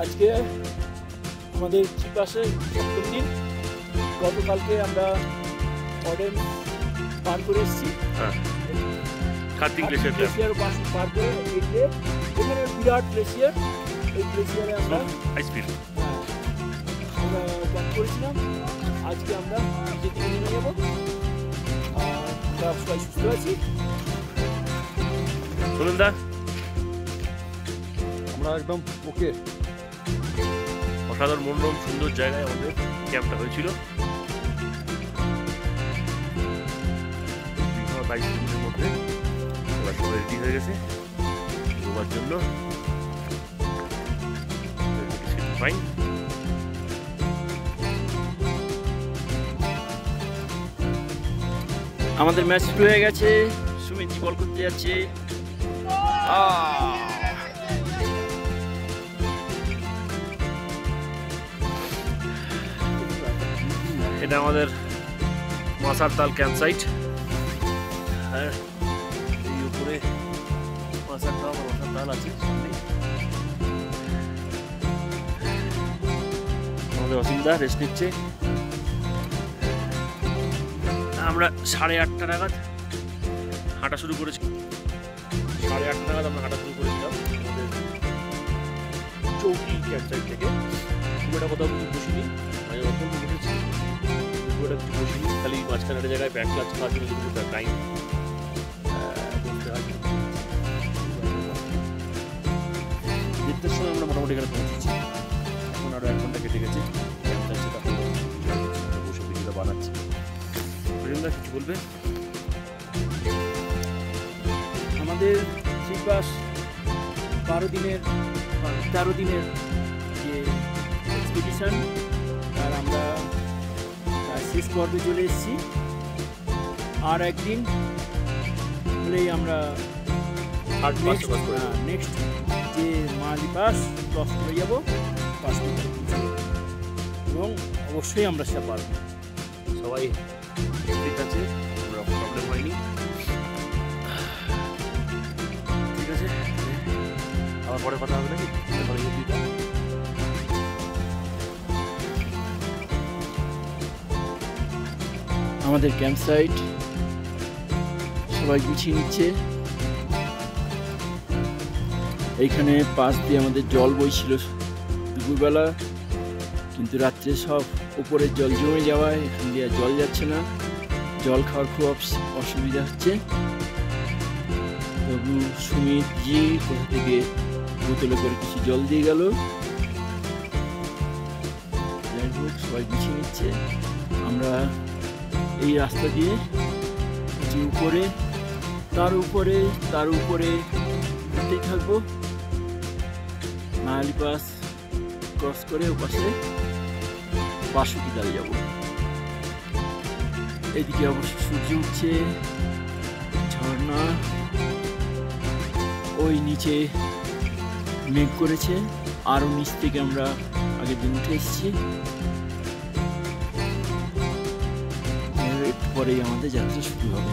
আজকে আমাদের পাশে 7ম দিন। গতকালকে আমরা অডেন পার করে এসেছি। গ্লেসিয়ার পার করে এখানে বিরাট গ্লেসিয়ার। এই গ্লেসিয়ারে আমরা ক্যাম্প করেছিলাম। আজকে আমরা নিজের দিকে নেমে যাবো। আমরা সবাই সুস্থ আছি। চলুন দা, আমরা একদম ওকে। অসাধারণ মনোরম সুন্দর জায়গায় আমাদের ক্যাম্পটা হয়েছিল। 22 দিনের মধ্যে এবার সবাই রেডি হয়ে গেছে ঘুরবার জন্য। আমাদের ম্যাচ শুরু হয়ে গেছে। সুমিতজি বল করতে যাচ্ছে। এটা আমাদের মাসার তাল ক্যাম্প সাইট। এই উপরে মাসার তাল আছে। আমাদের অসীমদা রেস্ট নিচ্ছে। আমরা 8:30 নাগাদ হাঁটা শুরু করেছি। 8:30 নাগাদ আমরা হাঁটা শুরু করেছিলাম আমাদের চৌকি ক্যাম্প সাইট থেকে। খুব একটা কোথাও কিছু বসিনি, আমি অল্প বসেছি, খুব একটা কিছু বসিনি। খালি মাঝখানে একটা জায়গায় ব্যাক ক্লাস খাওয়ার জন্য যেটুকু টাইম বসতে হয়। 1:30টার সময় আমরা মোটামুটি এখানে পৌঁছেছি। এখন আরও 1 ঘন্টা কেটে গেছে। ক্যাম্প সাইটে তখন বসে ভিডিওটা বানাচ্ছি। প্রেমদা কিছু বলবে? আমাদের শ্রীপাস 13 দিনের যে এক্সপিডিশন, আর আমরা শেষ পর্বে চলে এসেছি। আর একদিন হলেই আমরা নেক্সট যে মালি পাস ক্রস করে যাবো, পাস এবং অবশ্যই আমরা সেটা পারবো। সবাই ঠিক আছে, কোনো প্রবলেম হয়নি। ঠিক আছে, আবার পরে কথা হবে নাকি? আমাদের ক্যাম্প সাইট সবাই গুছিয়ে নিচ্ছে। এইখানে পাশ দিয়ে আমাদের জল বইছিল দুপুরবেলা, কিন্তু রাত্রে সব উপরের জল জমে যাওয়ায় এখান দিয়ে জল যাচ্ছে না। জল খাওয়ার খুব অসুবিধা হচ্ছে। তবু সুমিত জি কোথা থেকে বোতলে করে কিছু জল দিয়ে গেল। যাই হোক, সবাই গুছিয়ে নিচ্ছে। আমরা এই রাস্তা দিয়ে যে উপরে তার উপরে ঘুরতেই থাকবো। মায়ালি পাস ক্রস করে ওপাশে বাসুকি তালে যাব। এদিকে অবশ্য সূর্য উঠছে, ঝর্ণা ওই নিচে মেঘ করেছে। আরও নিচ থেকে আমরা আগের দিন উঠে এসেছি। একটু পরেই আমাদের যাত্রা শুরু হবে।